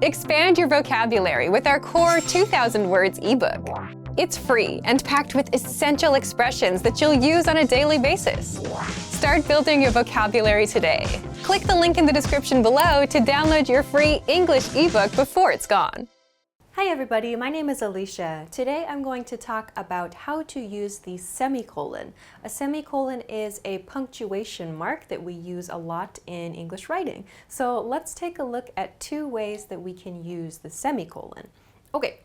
Expand your vocabulary with our core 2,000 words ebook. It's free and packed with essential expressions that you'll use on a daily basis. Start building your vocabulary today. Click the link in the description below to download your free English ebook before it's gone. Hi everybody, my name is Alicia. Today I'm going to talk about how to use the semicolon. A semicolon is a punctuation mark that we use a lot in English writing. So let's take a look at two ways that we can use the semicolon. Okay.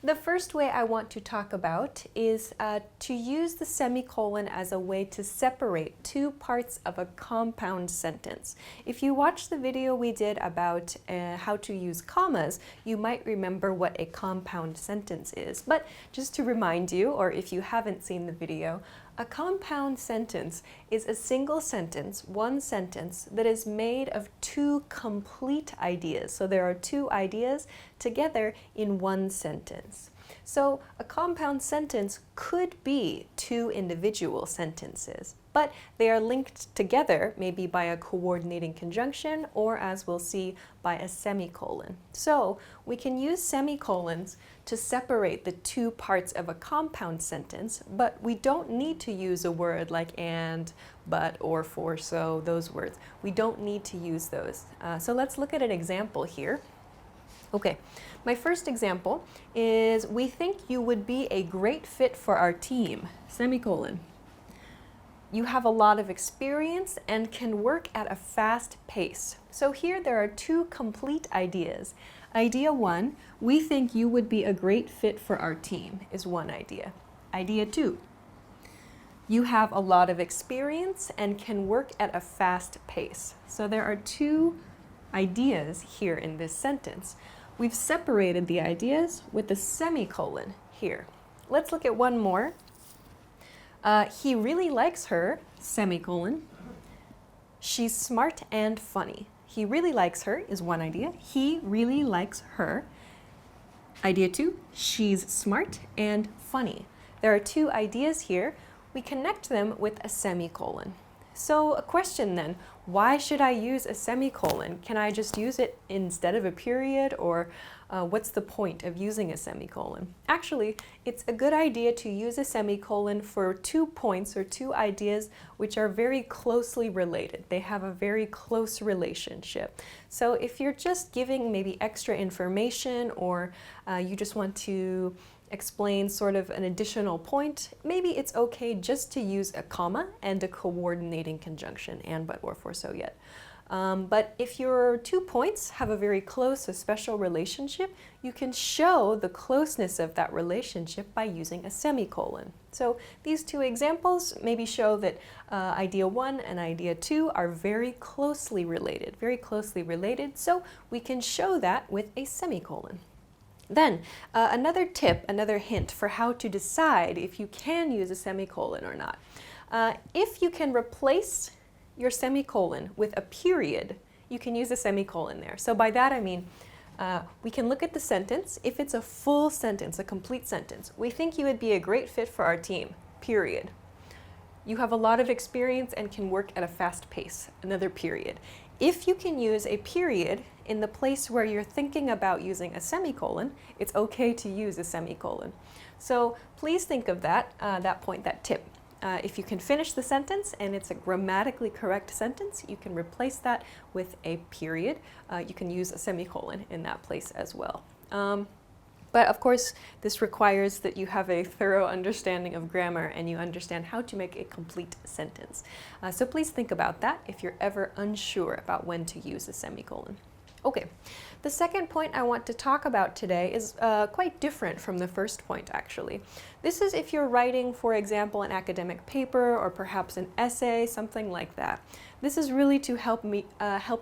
The first way I want to talk about is to use the semicolon as a way to separate two parts of a compound sentence. If you watched the video we did about how to use commas, you might remember what a compound sentence is. But just to remind you, or if you haven't seen the video, a compound sentence is a single sentence, one sentence, that is made of two complete ideas. So there are two ideas together in one sentence. So a compound sentence could be two individual sentences, but they are linked together maybe by a coordinating conjunction or, as we'll see, by a semicolon. So we can use semicolons to separate the two parts of a compound sentence, but we don't need to use a word like and, but, or, for, so, those words. We don't need to use those. So let's look at an example here. Okay, my first example is, we think you would be a great fit for our team, semicolon. You have a lot of experience and can work at a fast pace. So here there are two complete ideas. Idea one, we think you would be a great fit for our team, is one idea. Idea two, you have a lot of experience and can work at a fast pace. So there are two ideas here in this sentence. We've separated the ideas with a semicolon here. Let's look at one more. He really likes her, semicolon. She's smart and funny. He really likes her is one idea. He really likes her. Idea two, she's smart and funny. There are two ideas here. We connect them with a semicolon. So a question then, why should I use a semicolon? Can I just use it instead of a period, or what's the point of using a semicolon? Actually, it's a good idea to use a semicolon for 2 points or two ideas which are very closely related. They have a very close relationship. So if you're just giving maybe extra information, or you just want to explain sort of an additional point, maybe it's okay just to use a comma and a coordinating conjunction, and, but, or, for, so, yet. But if your 2 points have a very close, a special relationship, you can show the closeness of that relationship by using a semicolon. So these two examples maybe show that idea one and idea two are very closely related, so we can show that with a semicolon. Then, another tip, another hint for how to decide if you can use a semicolon or not. If you can replace your semicolon with a period, you can use a semicolon there. So by that I mean, we can look at the sentence. If it's a full sentence, a complete sentence, we think you would be a great fit for our team, period. You have a lot of experience and can work at a fast pace, another period. If you can use a period in the place where you're thinking about using a semicolon, it's okay to use a semicolon. So please think of that, that point, that tip. If you can finish the sentence and it's a grammatically correct sentence, you can replace that with a period. You can use a semicolon in that place as well. But of course, this requires that you have a thorough understanding of grammar and you understand how to make a complete sentence. So please think about that if you're ever unsure about when to use a semicolon. Okay, the second point I want to talk about today is quite different from the first point, actually. This is if you're writing, for example, an academic paper or perhaps an essay, something like that. This is really to help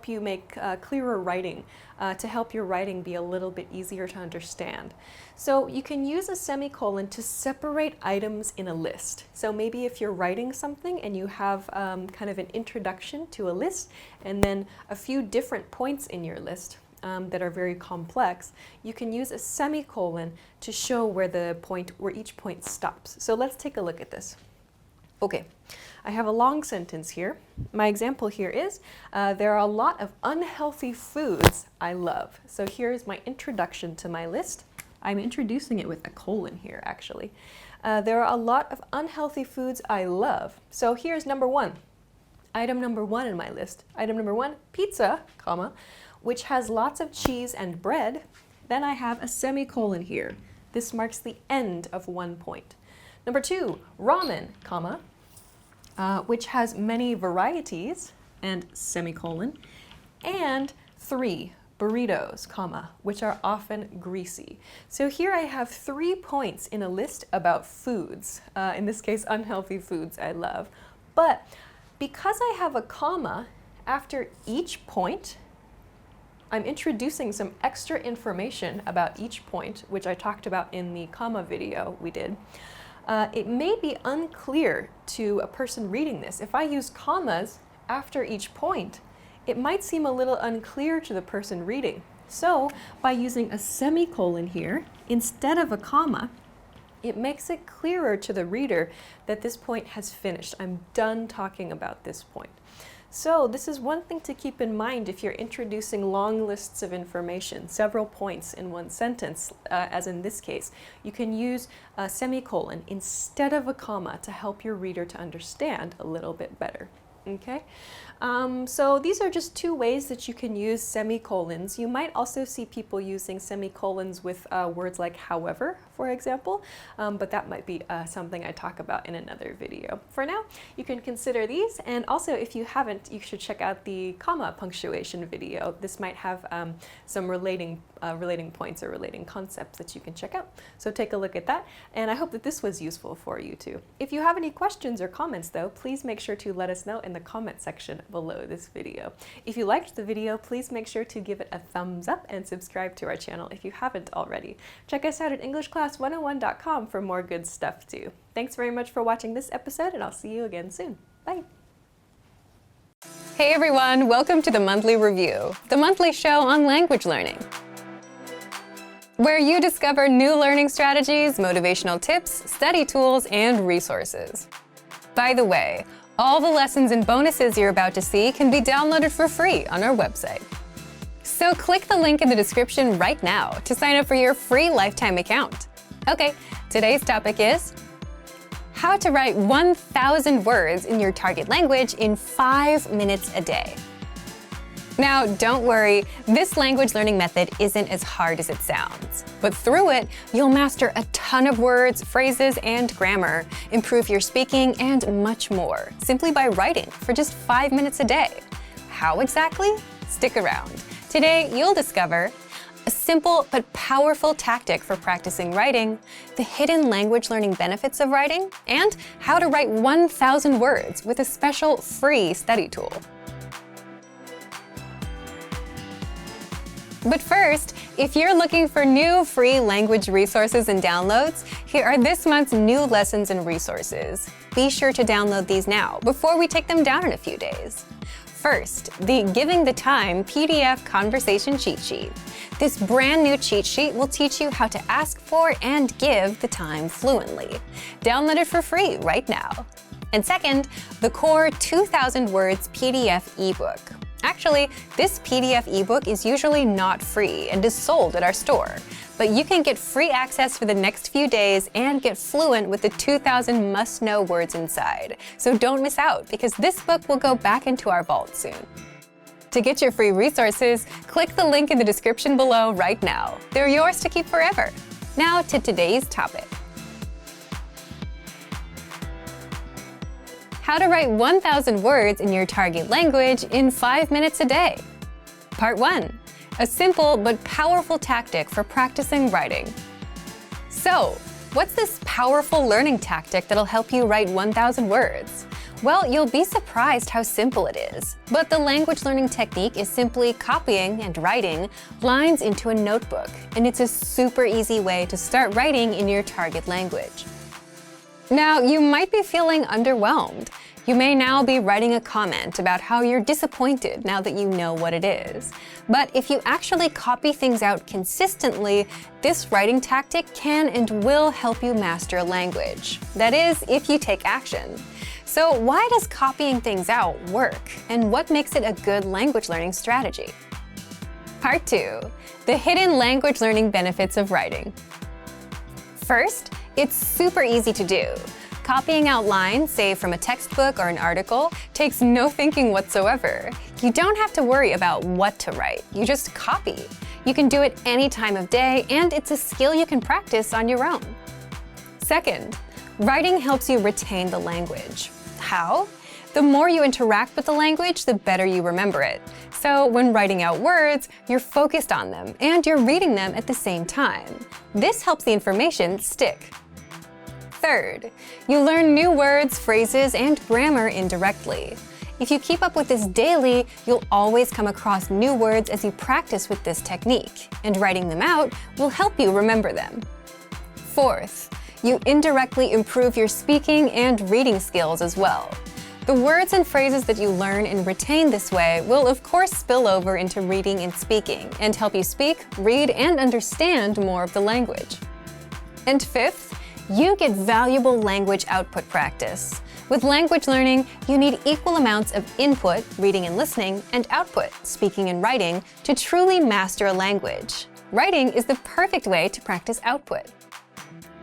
you make clearer writing, to help your writing be a little bit easier to understand. So you can use a semicolon to separate items in a list. So maybe if you're writing something and you have kind of an introduction to a list and then a few different points in your list that are very complex, you can use a semicolon to show where each point stops. So let's take a look at this. Okay, I have a long sentence here. My example here is, there are a lot of unhealthy foods I love. So here's my introduction to my list. I'm introducing it with a colon here, actually. There are a lot of unhealthy foods I love. So here's number one. Item number one in my list. Item number one, pizza, comma, which has lots of cheese and bread. Then I have a semicolon here. This marks the end of one point. Number two, ramen, comma, which has many varieties, and semicolon. And three, burritos, comma, which are often greasy. So here I have 3 points in a list about foods, in this case, unhealthy foods I love. But because I have a comma after each point, I'm introducing some extra information about each point, which I talked about in the comma video we did. It may be unclear to a person reading this. If I use commas after each point, it might seem a little unclear to the person reading. So by using a semicolon here instead of a comma, it makes it clearer to the reader that this point has finished. I'm done talking about this point. So this is one thing to keep in mind if you're introducing long lists of information, several points in one sentence, as in this case. You can use a semicolon instead of a comma to help your reader to understand a little bit better. Okay, so these are just 2 ways that you can use semicolons. You might also see people using semicolons with words like however, for example, but that might be something I talk about in another video. For now, you can consider these, and also if you haven't, you should check out the comma punctuation video. This might have some relating points or relating concepts that you can check out. So take a look at that, and I hope that this was useful for you too. If you have any questions or comments though, please make sure to let us know in the comment section below this video. If you liked the video, please make sure to give it a thumbs up and subscribe to our channel if you haven't already. Check us out at EnglishClass101.com for more good stuff too. Thanks very much for watching this episode, and I'll see you again soon. Bye! Hey everyone, welcome to the Monthly Review, the monthly show on language learning, where you discover new learning strategies, motivational tips, study tools, and resources. By the way, all the lessons and bonuses you're about to see can be downloaded for free on our website. So click the link in the description right now to sign up for your free lifetime account. Okay, today's topic is how to write 1,000 words in your target language in 5 minutes a day. Now, don't worry, this language learning method isn't as hard as it sounds. But through it, you'll master a ton of words, phrases, and grammar, improve your speaking, and much more, simply by writing for just 5 minutes a day. How exactly? Stick around. Today, you'll discover a simple but powerful tactic for practicing writing, the hidden language learning benefits of writing, and how to write 1,000 words with a special free study tool. But first, if you're looking for new free language resources and downloads, here are this month's new lessons and resources. Be sure to download these now before we take them down in a few days. First, the Giving the Time PDF Conversation Cheat Sheet. This brand new cheat sheet will teach you how to ask for and give the time fluently. Download it for free right now. And second, the Core 2,000 Words PDF ebook. Actually, this PDF ebook is usually not free and is sold at our store, but you can get free access for the next few days and get fluent with the 2,000 must-know words inside. So don't miss out, because this book will go back into our vault soon. To get your free resources, click the link in the description below right now. They're yours to keep forever. Now to today's topic. How to write 1,000 words in your target language in 5 minutes a day. Part 1. A simple but powerful tactic for practicing writing. So, what's this powerful learning tactic that'll help you write 1,000 words? Well, you'll be surprised how simple it is. But the language learning technique is simply copying and writing lines into a notebook, and it's a super easy way to start writing in your target language. Now, you might be feeling underwhelmed. You may now be writing a comment about how you're disappointed now that you know what it is. But if you actually copy things out consistently, this writing tactic can and will help you master a language. That is, if you take action. So why does copying things out work, and what makes it a good language learning strategy? Part 2. The hidden language learning benefits of writing. First, it's super easy to do. Copying out lines, say from a textbook or an article, takes no thinking whatsoever. You don't have to worry about what to write, you just copy. You can do it any time of day, and it's a skill you can practice on your own. Second, writing helps you retain the language. How? The more you interact with the language, the better you remember it. So when writing out words, you're focused on them, and you're reading them at the same time. This helps the information stick. Third, you learn new words, phrases, and grammar indirectly. If you keep up with this daily, you'll always come across new words as you practice with this technique, and writing them out will help you remember them. Fourth, you indirectly improve your speaking and reading skills as well. The words and phrases that you learn and retain this way will of course spill over into reading and speaking, and help you speak, read, and understand more of the language. And fifth, you get valuable language output practice. With language learning, you need equal amounts of input, reading and listening, and output, speaking and writing, to truly master a language. Writing is the perfect way to practice output.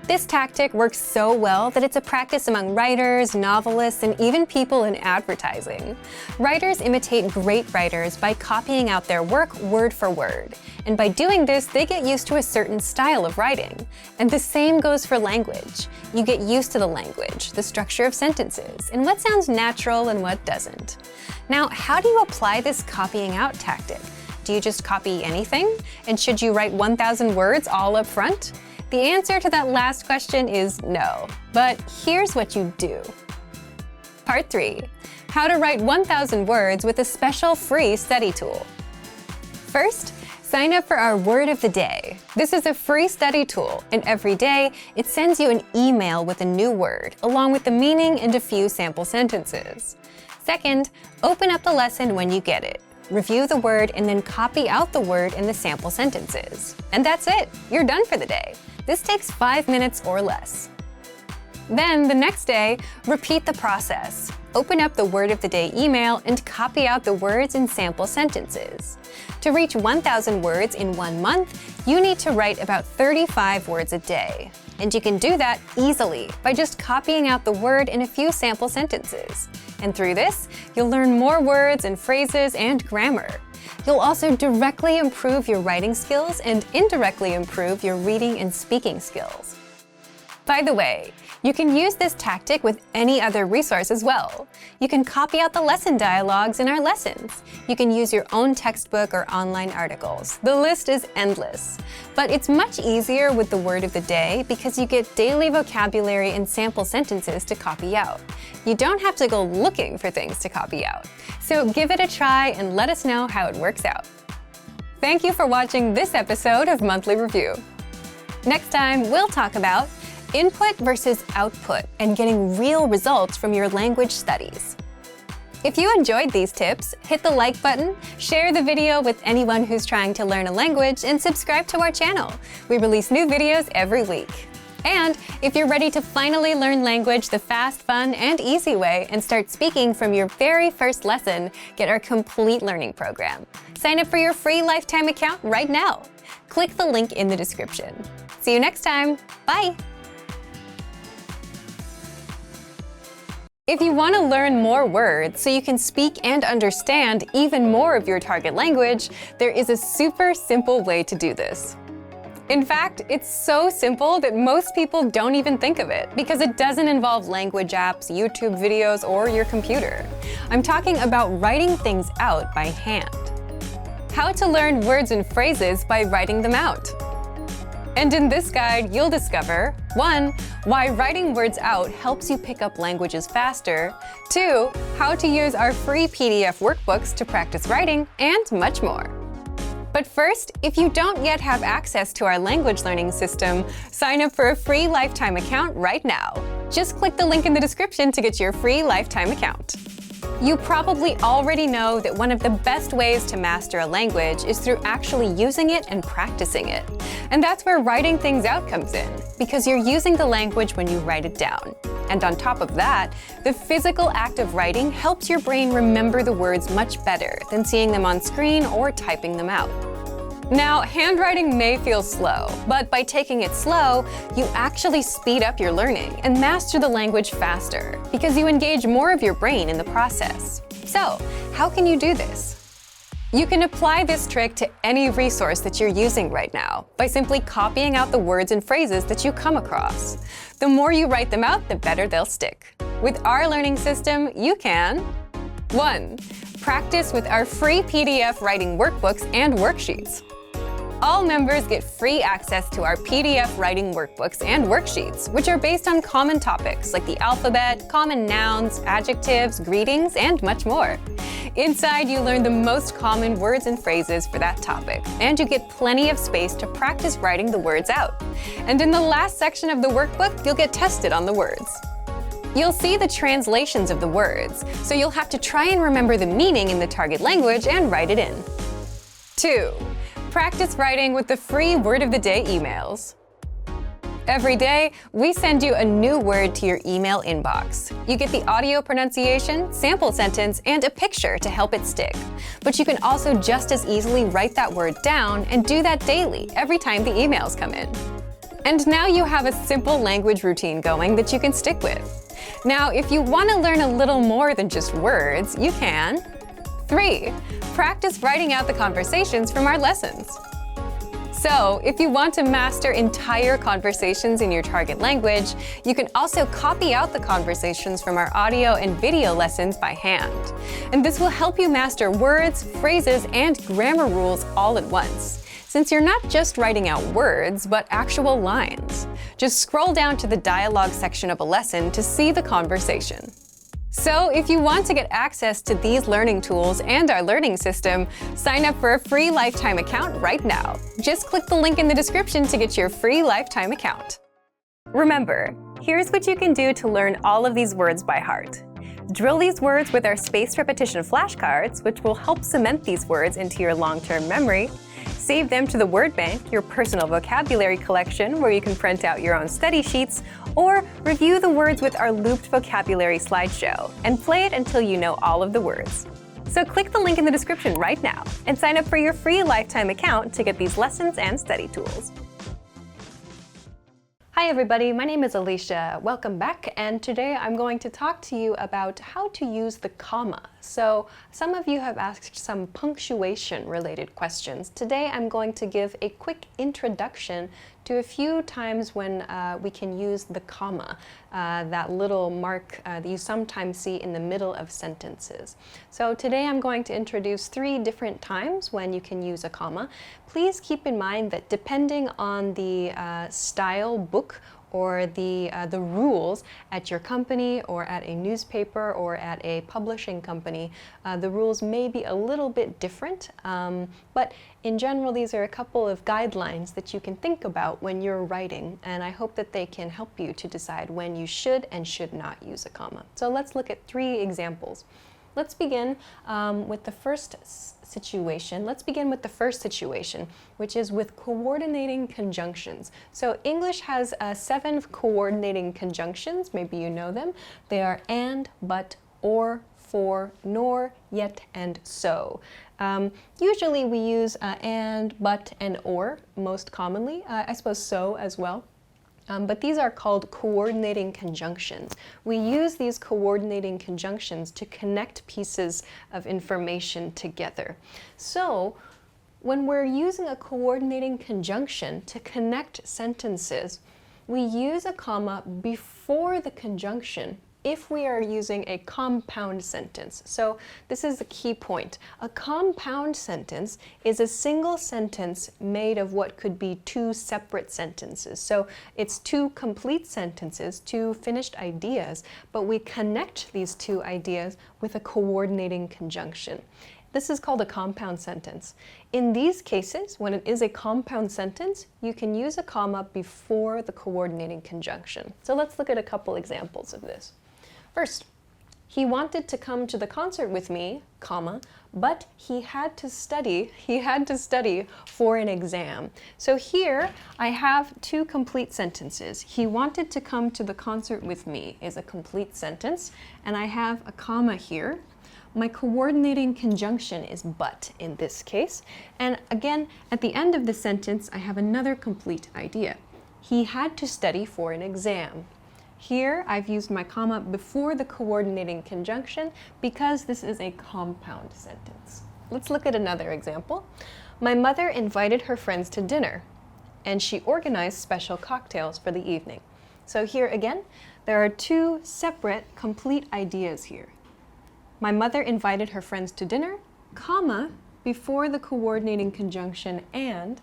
This tactic works so well that it's a practice among writers, novelists, and even people in advertising. Writers imitate great writers by copying out their work word for word. And by doing this, they get used to a certain style of writing. And the same goes for language. You get used to the language, the structure of sentences, and what sounds natural and what doesn't. Now, how do you apply this copying out tactic? Do you just copy anything? And should you write 1,000 words all up front? The answer to that last question is no, but here's what you do. Part 3. How to write 1,000 words with a special free study tool. First, sign up for our Word of the Day. This is a free study tool, and every day it sends you an email with a new word, along with the meaning and a few sample sentences. Second, open up the lesson when you get it. Review the word and then copy out the word in the sample sentences. And that's it, you're done for the day. This takes 5 minutes or less. Then, the next day, repeat the process. Open up the Word of the Day email and copy out the words in sample sentences. To reach 1,000 words in 1 month, you need to write about 35 words a day. And you can do that easily by just copying out the word in a few sample sentences. And through this, you'll learn more words and phrases and grammar. You'll also directly improve your writing skills and indirectly improve your reading and speaking skills. By the way, you can use this tactic with any other resource as well. You can copy out the lesson dialogues in our lessons. You can use your own textbook or online articles. The list is endless. But it's much easier with the Word of the Day because you get daily vocabulary and sample sentences to copy out. You don't have to go looking for things to copy out. So give it a try and let us know how it works out. Thank you for watching this episode of Monthly Review. Next time, we'll talk about input versus output and getting real results from your language studies. If you enjoyed these tips, hit the like button, share the video with anyone who's trying to learn a language, and subscribe to our channel. We release new videos every week. And if you're ready to finally learn language the fast, fun, and easy way and start speaking from your very first lesson, get our complete learning program. Sign up for your free lifetime account right now. Click the link in the description. See you next time. Bye! If you want to learn more words so you can speak and understand even more of your target language, there is a super simple way to do this. In fact, it's so simple that most people don't even think of it because it doesn't involve language apps, YouTube videos, or your computer. I'm talking about writing things out by hand. How to learn words and phrases by writing them out. And in this guide, you'll discover 1. Why writing words out helps you pick up languages faster, 2. How to use our free PDF workbooks to practice writing, and much more. But first, if you don't yet have access to our language learning system, sign up for a free lifetime account right now. Just click the link in the description to get your free lifetime account. You probably already know that one of the best ways to master a language is through actually using it and practicing it. And that's where writing things out comes in, because you're using the language when you write it down. And on top of that, the physical act of writing helps your brain remember the words much better than seeing them on screen or typing them out. Now, handwriting may feel slow, but by taking it slow, you actually speed up your learning and master the language faster, because you engage more of your brain in the process. So, how can you do this? You can apply this trick to any resource that you're using right now by simply copying out the words and phrases that you come across. The more you write them out, the better they'll stick. With our learning system, you can 1. Practice with our free PDF writing workbooks and worksheets. All members get free access to our PDF writing workbooks and worksheets, which are based on common topics like the alphabet, common nouns, adjectives, greetings, and much more. Inside, you learn the most common words and phrases for that topic, and you get plenty of space to practice writing the words out. And in the last section of the workbook, you'll get tested on the words. You'll see the translations of the words, so you'll have to try and remember the meaning in the target language and write it in. 2. Practice writing with the free Word of the Day emails. Every day, we send you a new word to your email inbox. You get the audio pronunciation, sample sentence, and a picture to help it stick. But you can also just as easily write that word down and do that daily every time the emails come in. And now you have a simple language routine going that you can stick with. Now, if you want to learn a little more than just words, you can 3. Practice writing out the conversations from our lessons. So, if you want to master entire conversations in your target language, you can also copy out the conversations from our audio and video lessons by hand. And this will help you master words, phrases, and grammar rules all at once, since you're not just writing out words, but actual lines. Just scroll down to the dialogue section of a lesson to see the conversation. So, if you want to get access to these learning tools and our learning system, sign up for a free lifetime account right now. Just click the link in the description to get your free lifetime account. Remember, here's what you can do to learn all of these words by heart. Drill these words with our spaced repetition flashcards, which will help cement these words into your long-term memory. Save them to the word bank, your personal vocabulary collection, where you can print out your own study sheets, or review the words with our looped vocabulary slideshow, and play it until you know all of the words. So click the link in the description right now and sign up for your free lifetime account to get these lessons and study tools. Hi everybody, my name is Alicia. Welcome back, and today I'm going to talk to you about how to use the comma. So some of you have asked some punctuation related questions. Today I'm going to give a quick introduction to a few times when we can use the comma, that little mark that you sometimes see in the middle of sentences. So today I'm going to introduce 3 different times when you can use a comma. Please keep in mind that depending on the style book or the rules at your company or at a newspaper or at a publishing company, the rules may be a little bit different, but in general these are a couple of guidelines that you can think about when you're writing, and I hope that they can help you to decide when you should and should not use a comma. So let's look at 3 examples. Let's begin with the first situation. Let's begin with the first situation, which is with coordinating conjunctions. So English has 7 coordinating conjunctions. Maybe you know them. They are and, but, or, for, nor, yet, and so. Usually we use and, but, and or most commonly. I suppose so as well. But these are called coordinating conjunctions. We use these coordinating conjunctions to connect pieces of information together. So, when we're using a coordinating conjunction to connect sentences, we use a comma before the conjunction if we are using a compound sentence. So this is a key point. A compound sentence is a single sentence made of what could be 2 separate sentences. So it's 2 complete sentences, 2 finished ideas, but we connect these 2 ideas with a coordinating conjunction. This is called a compound sentence. In these cases, when it is a compound sentence, you can use a comma before the coordinating conjunction. So let's look at a couple examples of this. First, He wanted to come to the concert with me, comma, but he had to study for an exam. So here I have two complete sentences. He wanted to come to the concert with me is a complete sentence, and I have a comma here. My coordinating conjunction is but in this case. And again, at the end of the sentence, I have another complete idea. He had to study for an exam. Here, I've used my comma before the coordinating conjunction because this is a compound sentence. Let's look at another example. My mother invited her friends to dinner, and she organized special cocktails for the evening. So here again, there are two separate complete ideas here. My mother invited her friends to dinner, comma, before the coordinating conjunction, and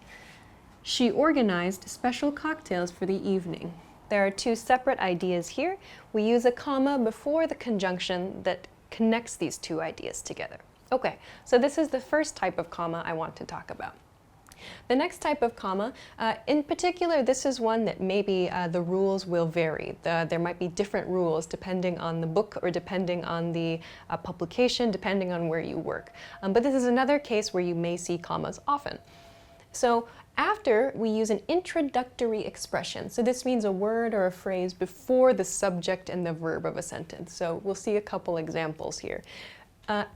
she organized special cocktails for the evening. There are two separate ideas here. We use a comma before the conjunction that connects these two ideas together. Okay, so this is the first type of comma I want to talk about. The next type of comma, in particular, this is one that maybe the rules will vary. There might be different rules depending on the book or depending on the publication, depending on where you work. But this is another case where you may see commas often. So after, we use an introductory expression. So this means a word or a phrase before the subject and the verb of a sentence. So we'll see a couple examples here.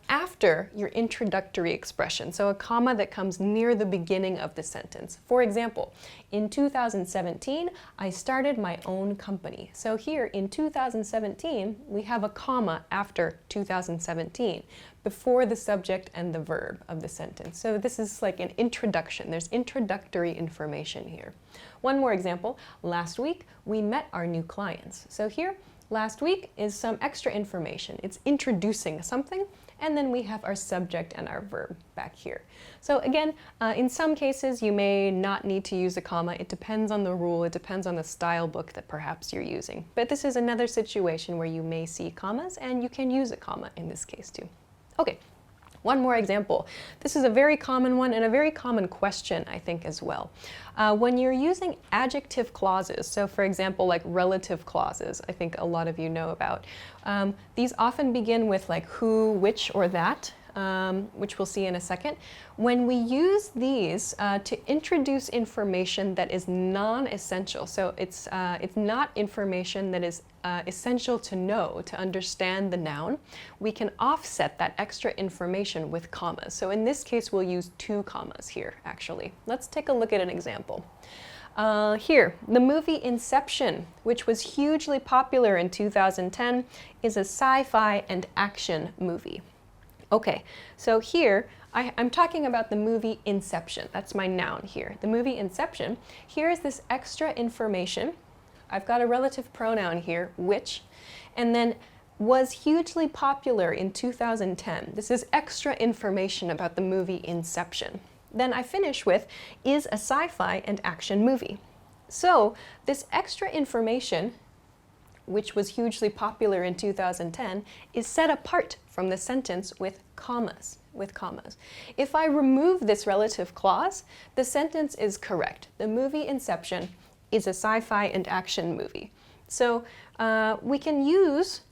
After your introductory expression, so a comma that comes near the beginning of the sentence. For example, in 2017, I started my own company. So here in 2017, we have a comma after 2017, before the subject and the verb of the sentence. So this is like an introduction. There's introductory information here. One more example. Last week, we met our new clients. So here, last week is some extra information. It's introducing something, and then we have our subject and our verb back here. So again, in some cases you may not need to use a comma. It depends on the rule, it depends on the style book that perhaps you're using. But this is another situation where you may see commas, and you can use a comma in this case too. Okay. One more example. This is a very common one and a very common question, I think, as well. When you're using adjective clauses, so for example, like relative clauses, I think a lot of you know about, these often begin with like who, which, or that, which we'll see in a second. When we use these to introduce information that is non-essential, so it's not information that is essential to know, to understand the noun, we can offset that extra information with commas. So in this case, we'll use two commas here, actually. Let's take a look at an example. Here, the movie Inception, which was hugely popular in 2010, is a sci-fi and action movie. Okay, so here, I'm talking about the movie Inception. That's my noun here. The movie Inception. Here's this extra information. I've got a relative pronoun here, which, and then was hugely popular in 2010. This is extra information about the movie Inception. Then I finish with, is a sci-fi and action movie. So this extra information, which was hugely popular in 2010, is set apart from the sentence with commas. If I remove this relative clause, the sentence is correct. The movie Inception is a sci-fi and action movie. So we can use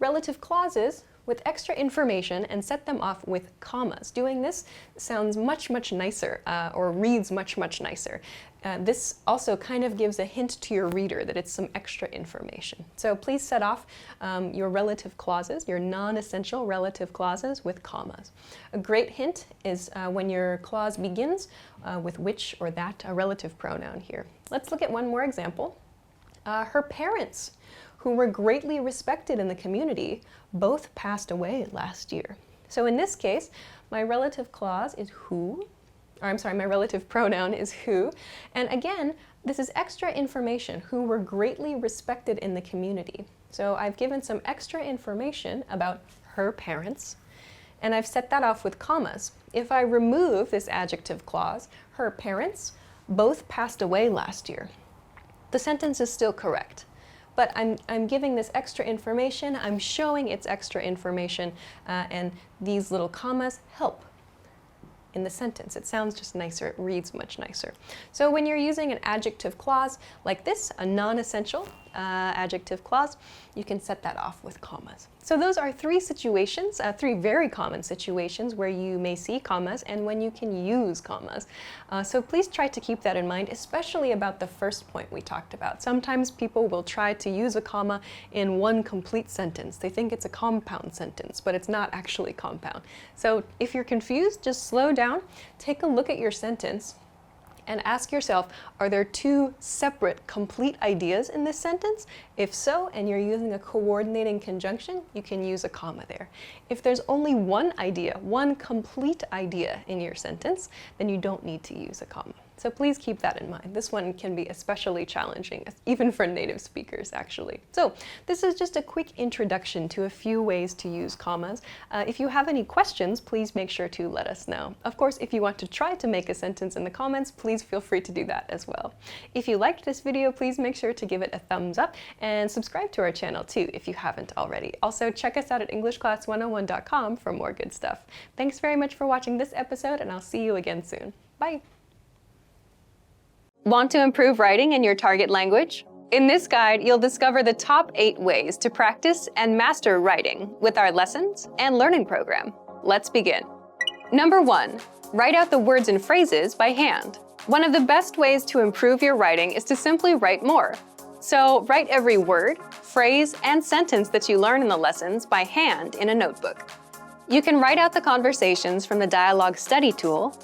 relative clauses with extra information and set them off with commas. Doing this sounds much, much nicer, or reads much, much nicer. This also kind of gives a hint to your reader that it's some extra information. So please set off your relative clauses, your non-essential relative clauses with commas. A great hint is when your clause begins with which or that, a relative pronoun here. Let's look at one more example. Her parents, who were greatly respected in the community, both passed away last year. So in this case, my relative clause is who, or I'm sorry, my relative pronoun is who. And again, this is extra information, who were greatly respected in the community. So I've given some extra information about her parents, and I've set that off with commas. If I remove this adjective clause, her parents both passed away last year, the sentence is still correct. But I'm giving this extra information, I'm showing it's extra information, and these little commas help in the sentence. It sounds just nicer, it reads much nicer. So when you're using an adjective clause like this, a non-essential adjective clause, you can set that off with commas. So those are three situations, three very common situations where you may see commas and when you can use commas. So please try to keep that in mind, especially about the first point we talked about. Sometimes people will try to use a comma in one complete sentence. They think it's a compound sentence, but it's not actually compound. So if you're confused, just slow down, take a look at your sentence, and ask yourself, are there two separate, complete ideas in this sentence? If so, and you're using a coordinating conjunction, you can use a comma there. If there's only one idea, one complete idea in your sentence, then you don't need to use a comma. So please keep that in mind. This one can be especially challenging, even for native speakers, actually. So this is just a quick introduction to a few ways to use commas. If you have any questions, please make sure to let us know. Of course, if you want to try to make a sentence in the comments, please feel free to do that as well. If you liked this video, please make sure to give it a thumbs up and subscribe to our channel too if you haven't already. Also, check us out at EnglishClass101.com for more good stuff. Thanks very much for watching this episode, and I'll see you again soon. Bye! Want to improve writing in your target language? In this guide, you'll discover the top 8 ways to practice and master writing with our lessons and learning program. Let's begin. Number 1, write out the words and phrases by hand. One of the best ways to improve your writing is to simply write more. So write every word, phrase, and sentence that you learn in the lessons by hand in a notebook. You can write out the conversations from the dialogue study tool,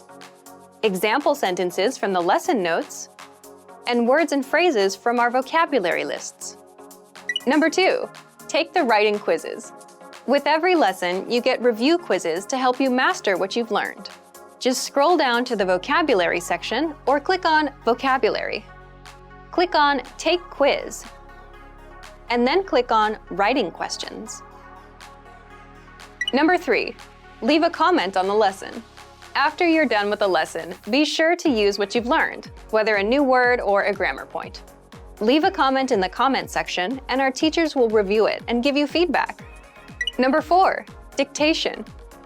example sentences from the lesson notes, and words and phrases from our vocabulary lists. Number 2, take the writing quizzes. With every lesson, you get review quizzes to help you master what you've learned. Just scroll down to the vocabulary section or click on Vocabulary. Click on Take Quiz, and then click on Writing Questions. Number 3, leave a comment on the lesson. After you're done with the lesson, be sure to use what you've learned, whether a new word or a grammar point. Leave a comment in the comment section, and our teachers will review it and give you feedback. Number 4, dictation.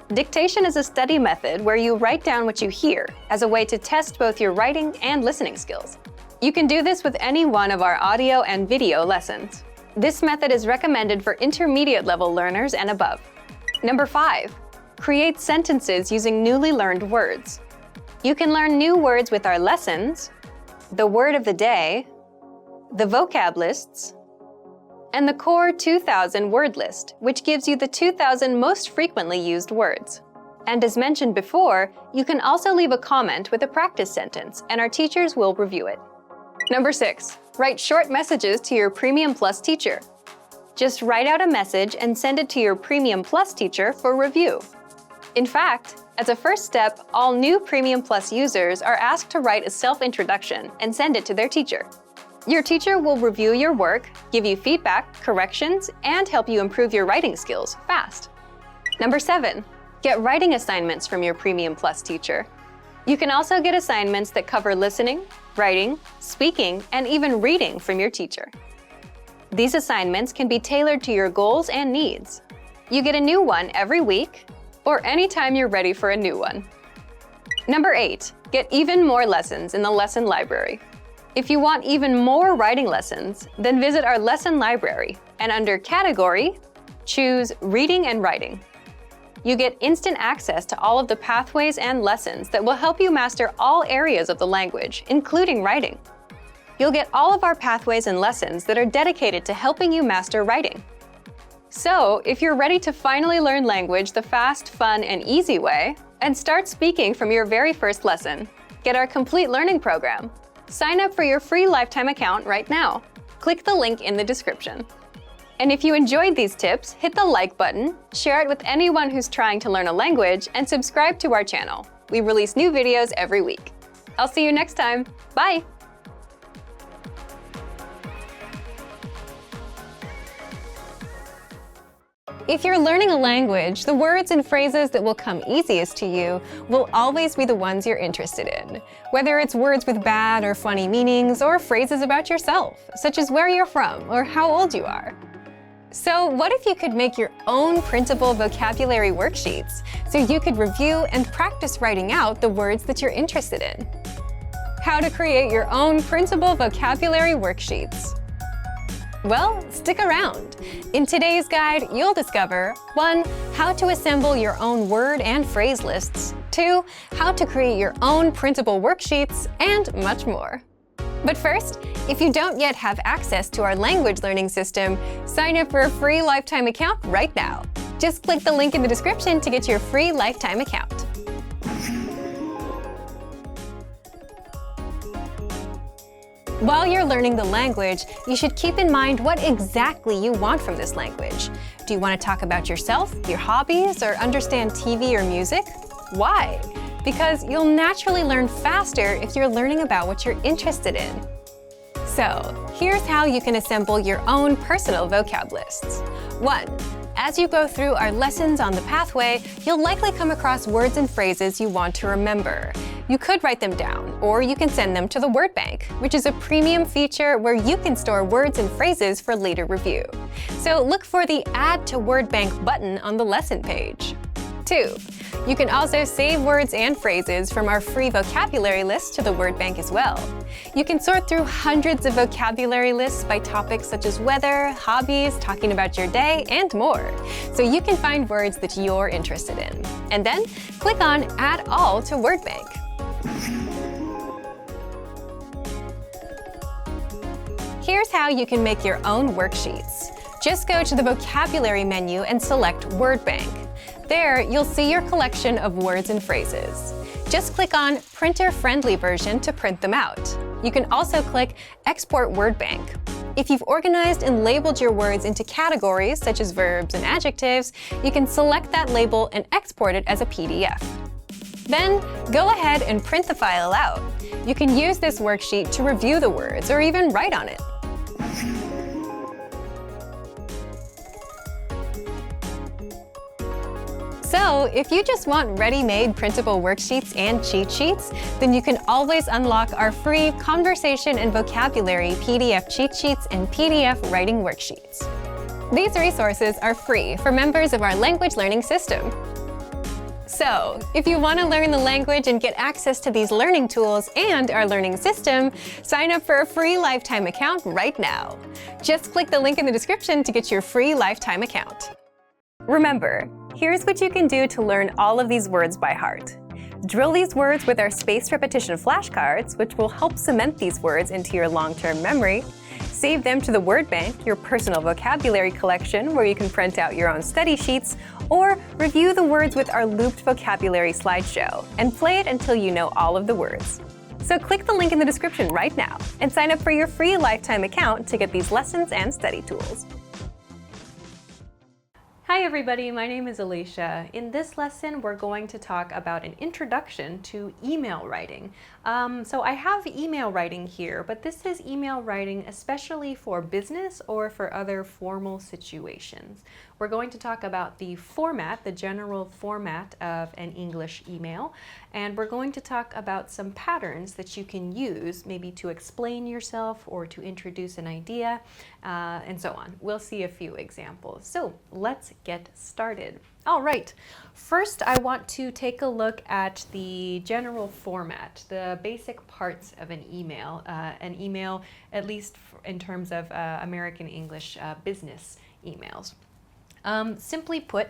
Dictation is a study method where you write down what you hear as a way to test both your writing and listening skills. You can do this with any one of our audio and video lessons. This method is recommended for intermediate level learners and above. Number 5, create sentences using newly learned words. You can learn new words with our lessons, the word of the day, the vocab lists, and the core 2000 word list, which gives you the 2000 most frequently used words. And as mentioned before, you can also leave a comment with a practice sentence, and our teachers will review it. Number 6, write short messages to your Premium Plus teacher. Just write out a message and send it to your Premium Plus teacher for review. In fact, as a first step, all new Premium Plus users are asked to write a self-introduction and send it to their teacher. Your teacher will review your work, give you feedback, corrections, and help you improve your writing skills fast. Number 7, get writing assignments from your Premium Plus teacher. You can also get assignments that cover listening, writing, speaking, and even reading from your teacher. These assignments can be tailored to your goals and needs. You get a new one every week, or anytime you're ready for a new one. Number 8, get even more lessons in the lesson library. If you want even more writing lessons, then visit our lesson library, and under Category, choose Reading and Writing. You get instant access to all of the pathways and lessons that will help you master all areas of the language, including writing. You'll get all of our pathways and lessons that are dedicated to helping you master writing. So, if you're ready to finally learn language the fast, fun, and easy way, and start speaking from your very first lesson, get our complete learning program. Sign up for your free lifetime account right now. Click the link in the description. And if you enjoyed these tips, hit the like button, share it with anyone who's trying to learn a language, and subscribe to our channel. We release new videos every week. I'll see you next time. Bye! If you're learning a language, the words and phrases that will come easiest to you will always be the ones you're interested in, whether it's words with bad or funny meanings or phrases about yourself, such as where you're from or how old you are. So what if you could make your own printable vocabulary worksheets so you could review and practice writing out the words that you're interested in? How to create your own printable vocabulary worksheets. Well, stick around. In today's guide, you'll discover 1. How to assemble your own word and phrase lists, 2. How to create your own printable worksheets, and much more. But first, if you don't yet have access to our language learning system, sign up for a free lifetime account right now. Just click the link in the description to get your free lifetime account. While you're learning the language, you should keep in mind what exactly you want from this language. Do you want to talk about yourself, your hobbies, or understand TV or music? Why? Because you'll naturally learn faster if you're learning about what you're interested in. So, here's how you can assemble your own personal vocab lists. 1. As you go through our lessons on the pathway, you'll likely come across words and phrases you want to remember. You could write them down, or you can send them to the word bank, which is a premium feature where you can store words and phrases for later review. So look for the Add to Word Bank button on the lesson page. 2. You can also save words and phrases from our free vocabulary list to the word bank as well. You can sort through hundreds of vocabulary lists by topics such as weather, hobbies, talking about your day, and more. So you can find words that you're interested in. And then click on Add All to Word Bank. Here's how you can make your own worksheets. Just go to the vocabulary menu and select Word Bank. There, you'll see your collection of words and phrases. Just click on Printer-Friendly version to print them out. You can also click Export Word Bank. If you've organized and labeled your words into categories such as verbs and adjectives, you can select that label and export it as a PDF. Then, go ahead and print the file out. You can use this worksheet to review the words or even write on it. So, if you just want ready-made printable worksheets and cheat sheets, then you can always unlock our free Conversation and Vocabulary PDF cheat sheets and PDF writing worksheets. These resources are free for members of our language learning system. So, if you want to learn the language and get access to these learning tools and our learning system, sign up for a free lifetime account right now. Just click the link in the description to get your free lifetime account. Remember, here's what you can do to learn all of these words by heart. Drill these words with our spaced repetition flashcards, which will help cement these words into your long-term memory. Save them to the word bank, your personal vocabulary collection, where you can print out your own study sheets, or review the words with our looped vocabulary slideshow, and play it until you know all of the words. So click the link in the description right now and sign up for your free lifetime account to get these lessons and study tools. Hi everybody, my name is Alicia. In this lesson, we're going to talk about an introduction to email writing. So I have email writing here, but this is email writing especially for business or for other formal situations. We're going to talk about the format, the general format of an English email, and we're going to talk about some patterns that you can use maybe to explain yourself or to introduce an idea, and so on. We'll see a few examples. So let's get started. All right, first I want to take a look at the general format, the basic parts of an email, at least in terms of American English business emails. Simply put,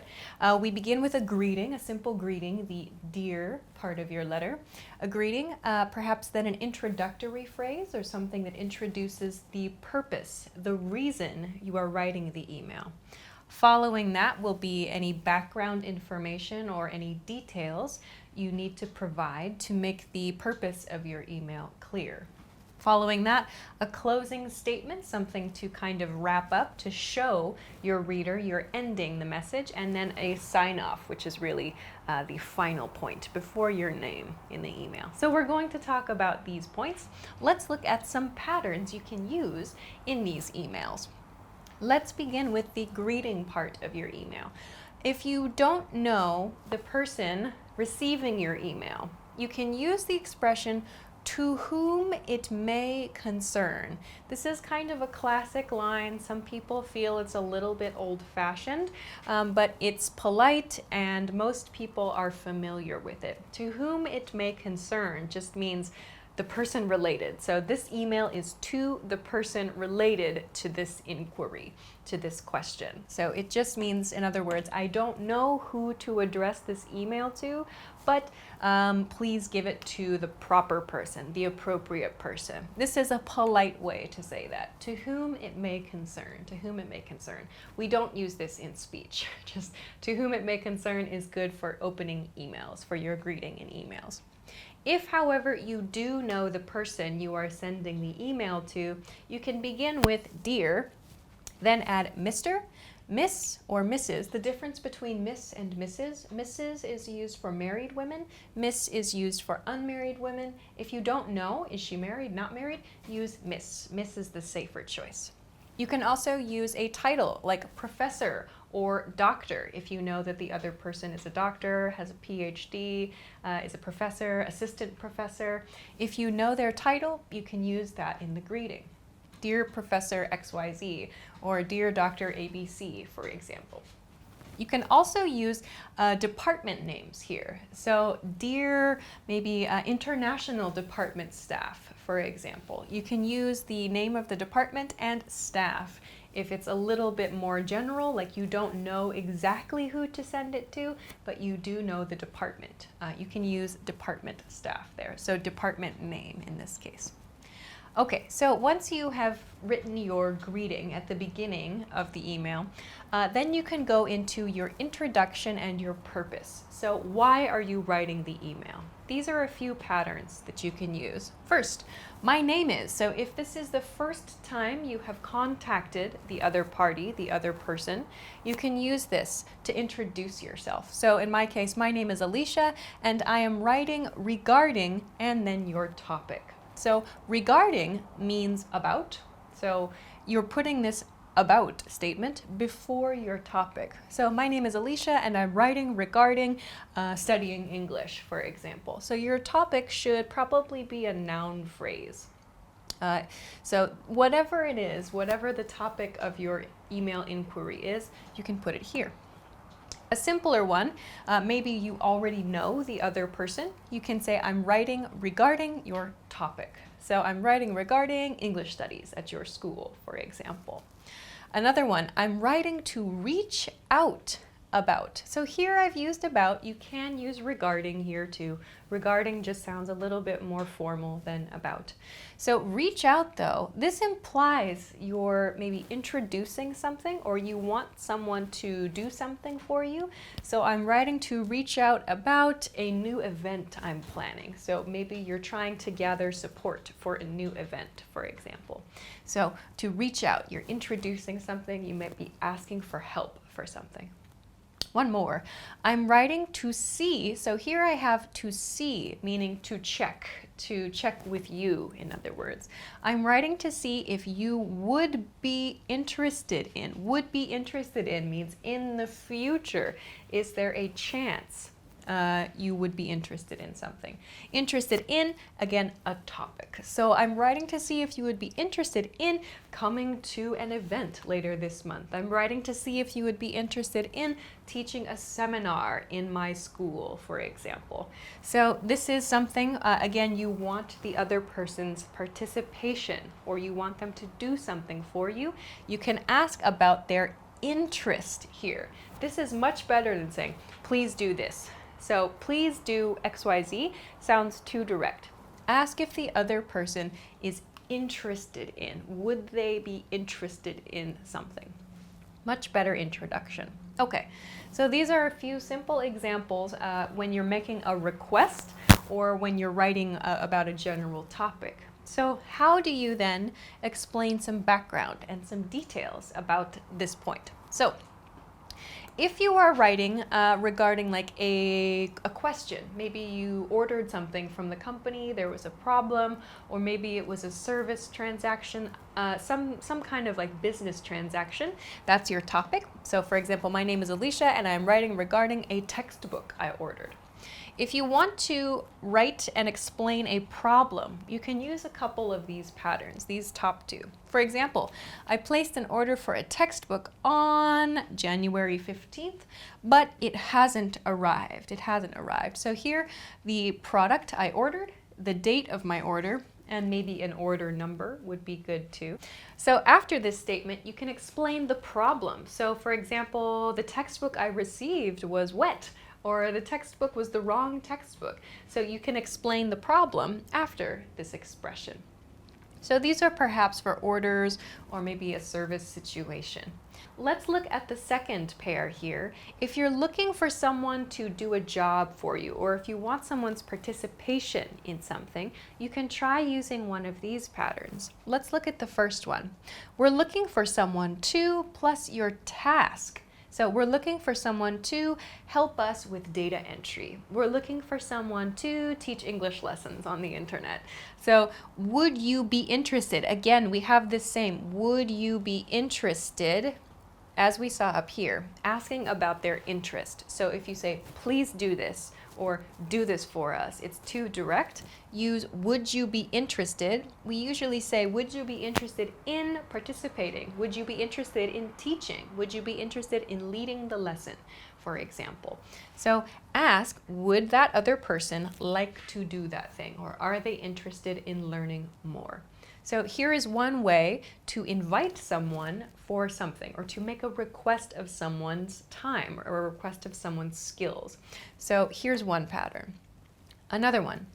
we begin with a greeting, a simple greeting, the dear part of your letter. A greeting, perhaps then an introductory phrase or something that introduces the purpose, the reason you are writing the email. Following that will be any background information or any details you need to provide to make the purpose of your email clear. Following that, a closing statement, something to kind of wrap up to show your reader you're ending the message, and then a sign-off, which is really the final point before your name in the email. So we're going to talk about these points. Let's look at some patterns you can use in these emails. Let's begin with the greeting part of your email. If you don't know the person receiving your email, you can use the expression "to whom it may concern." This is kind of a classic line. Some people feel it's a little bit old-fashioned, but it's polite and most people are familiar with it. To whom it may concern just means the person related. So this email is to the person related to this inquiry, to this question. So it just means, in other words, I don't know who to address this email to, but please give it to the proper person, the appropriate person. This is a polite way to say that. To whom it may concern, to whom it may concern. We don't use this in speech. Just to whom it may concern is good for opening emails, for your greeting in emails. If, however, you do know the person you are sending the email to, you can begin with dear, then add Mr., Miss, or Mrs. The difference between Miss and Mrs. Mrs. is used for married women. Miss is used for unmarried women. If you don't know, is she married, not married, use Miss. Miss is the safer choice. You can also use a title like professor or doctor if you know that the other person is a doctor, has a PhD, is a professor, assistant professor. If you know their title, you can use that in the greeting. Dear Professor XYZ or Dear Dr. ABC, for example. You can also use department names here. So dear, maybe international department staff, for example. You can use the name of the department and staff. If it's a little bit more general, like you don't know exactly who to send it to, but you do know the department, you can use department staff there. So department name in this case. Okay, so once you have written your greeting at the beginning of the email, then you can go into your introduction and your purpose. So why are you writing the email? These are a few patterns that you can use. First, my name is. So if this is the first time you have contacted the other party, the other person, you can use this to introduce yourself. So in my case, my name is Alicia, and I am writing regarding and then your topic. So regarding means about. So you're putting this about statement before your topic. So my name is Alicia and I'm writing regarding studying English, for example. So your topic should probably be a noun phrase. So whatever it is, whatever the topic of your email inquiry is, you can put it here. A simpler one, maybe you already know the other person. You can say, I'm writing regarding your topic. So I'm writing regarding English studies at your school, for example. Another one, I'm writing to reach out about. So here I've used about. You can use regarding here too. Regarding just sounds a little bit more formal than about. So reach out though, this implies you're maybe introducing something or you want someone to do something for you. So I'm writing to reach out about a new event I'm planning. So maybe you're trying to gather support for a new event, for example. So to reach out, you're introducing something, you might be asking for help for something. One more, I'm writing to see. So here I have to see, meaning to check with you, in other words. I'm writing to see if you would be interested in. Would be interested in means in the future. Is there a chance you would be interested in something? Interested in, again, a topic. So I'm writing to see if you would be interested in coming to an event later this month. I'm writing to see if you would be interested in teaching a seminar in my school, for example. So this is something, again, you want the other person's participation or you want them to do something for you. You can ask about their interest here. This is much better than saying, please do this. So please do XYZ sounds too direct. Ask if the other person is interested in. Would they be interested in something? Much better introduction. Okay, so these are a few simple examples when you're making a request or when you're writing about a general topic. So how do you then explain some background and some details about this point? So if you are writing regarding like a question, maybe you ordered something from the company, there was a problem, or maybe it was a service transaction, some kind of like business transaction, that's your topic. So for example, my name is Alicia and I'm writing regarding a textbook I ordered. If you want to write and explain a problem, you can use a couple of these patterns, these top two. For example, I placed an order for a textbook on January 15th, but it hasn't arrived. It hasn't arrived. So here, the product I ordered, the date of my order, and maybe an order number would be good too. So after this statement, you can explain the problem. So for example, the textbook I received was wet, or the textbook was the wrong textbook. So you can explain the problem after this expression. So these are perhaps for orders or maybe a service situation. Let's look at the second pair here. If you're looking for someone to do a job for you, or if you want someone's participation in something, you can try using one of these patterns. Let's look at the first one. We're looking for someone to plus your task. So we're looking for someone to help us with data entry. We're looking for someone to teach English lessons on the internet. So would you be interested? Again, we have this same, would you be interested, as we saw up here, asking about their interest. So if you say, please do this, or do this for us, it's too direct. Use would you be interested. We usually say, would you be interested in participating? Would you be interested in teaching? Would you be interested in leading the lesson, for example? So ask, would that other person like to do that thing? Or are they interested in learning more? So here is one way to invite someone for something, or to make a request of someone's time or a request of someone's skills. So here's one pattern. Another one.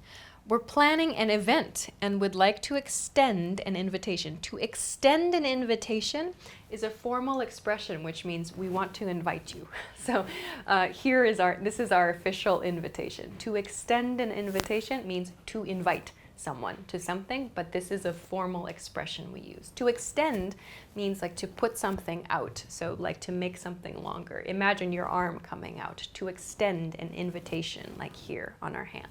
We're planning an event and would like to extend an invitation. To extend an invitation is a formal expression, which means we want to invite you. So this is our official invitation. To extend an invitation means to invite someone to something, but this is a formal expression we use. To extend means like to put something out, so like to make something longer. Imagine your arm coming out. To extend an invitation, like here on our hand.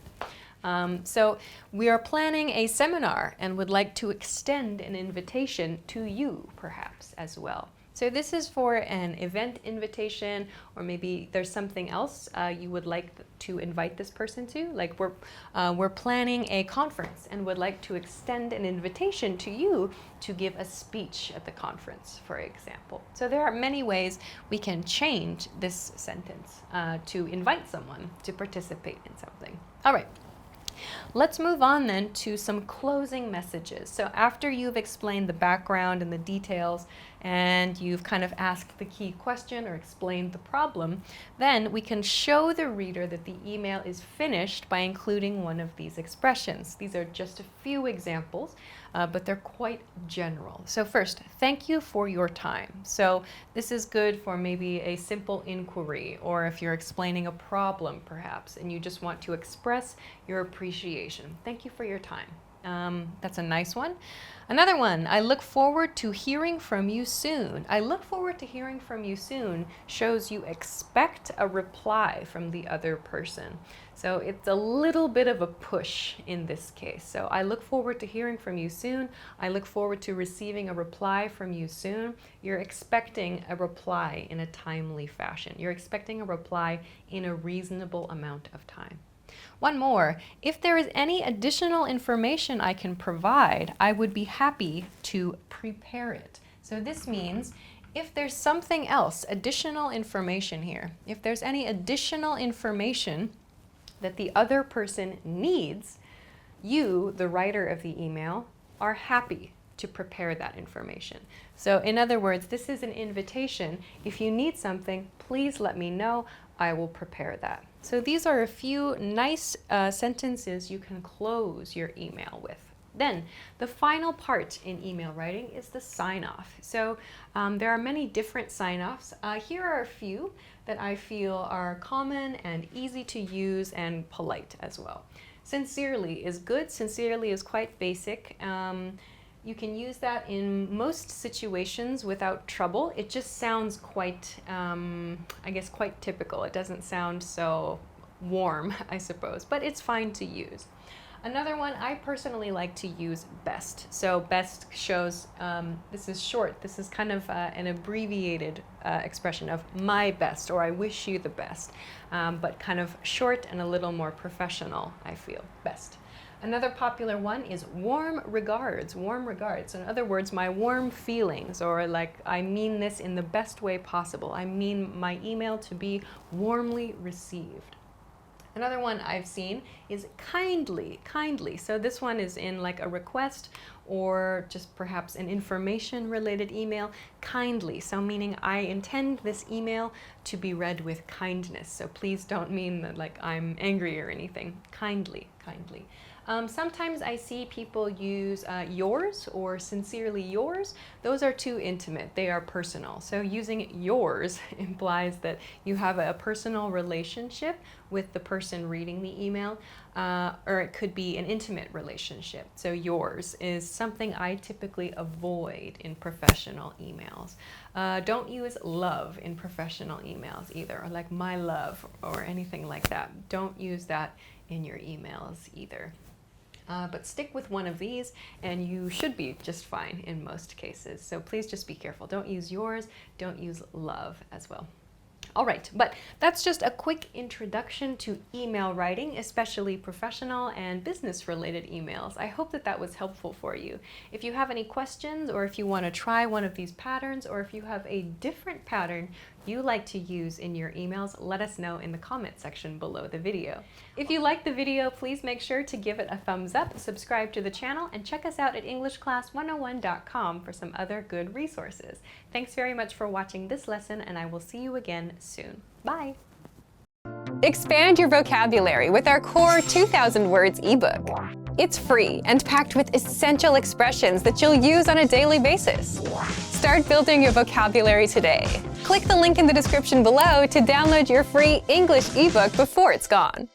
So we are planning a seminar and would like to extend an invitation to you, perhaps, as well. So this is for an event invitation, or maybe there's something else you would like to invite this person to. Like we're planning a conference and would like to extend an invitation to you to give a speech at the conference, for example. So there are many ways we can change this sentence to invite someone to participate in something. All right. Let's move on then to some closing messages. So after you've explained the background and the details, and you've kind of asked the key question or explained the problem, then we can show the reader that the email is finished by including one of these expressions. These are just a few examples, but they're quite general. So first, thank you for your time. So this is good for maybe a simple inquiry, or if you're explaining a problem perhaps, and you just want to express your appreciation. Thank you for your time. That's a nice one. Another one, I look forward to hearing from you soon. I look forward to hearing from you soon shows you expect a reply from the other person. So it's a little bit of a push in this case. So I look forward to hearing from you soon. I look forward to receiving a reply from you soon. You're expecting a reply in a timely fashion. You're expecting a reply in a reasonable amount of time. One more, if there is any additional information I can provide, I would be happy to prepare it. So this means if there's something else, additional information here, if there's any additional information that the other person needs, you, the writer of the email, are happy to prepare that information. So in other words, this is an invitation. If you need something, please let me know. I will prepare that. So these are a few nice sentences you can close your email with. Then the final part in email writing is the sign-off. So there are many different sign-offs. Here are a few that I feel are common and easy to use and polite as well. Sincerely is good. Sincerely is quite basic. You can use that in most situations without trouble. It just sounds quite, I guess, quite typical. It doesn't sound so warm, I suppose, but it's fine to use. Another one, I personally like to use best. So best shows, this is short. This is kind of an abbreviated expression of my best, or I wish you the best, but kind of short and a little more professional, I feel, best. Another popular one is warm regards, warm regards. In other words, my warm feelings, or like I mean this in the best way possible. I mean my email to be warmly received. Another one I've seen is kindly, kindly. So this one is in like a request or just perhaps an information related email, kindly. So meaning I intend this email to be read with kindness. So please don't mean that like I'm angry or anything. Kindly, kindly. Sometimes I see people use yours or sincerely yours. Those are too intimate. They are personal. So using yours implies that you have a personal relationship with the person reading the email, or it could be an intimate relationship. So yours is something I typically avoid in professional emails. Don't use love in professional emails either, or like my love or anything like that. Don't use that in your emails either. But stick with one of these and you should be just fine in most cases. So please just be careful. Don't use yours, don't use love as well. All right, but that's just a quick introduction to email writing, especially professional and business-related emails. I hope that that was helpful for you. If you have any questions, or if you want to try one of these patterns, or if you have a different pattern you like to use in your emails, let us know in the comment section below the video. If you liked the video, please make sure to give it a thumbs up, subscribe to the channel, and check us out at EnglishClass101.com for some other good resources. Thanks very much for watching this lesson, and I will see you again soon. Bye! Expand your vocabulary with our core 2,000 words ebook. It's free and packed with essential expressions that you'll use on a daily basis. Start building your vocabulary today. Click the link in the description below to download your free English ebook before it's gone.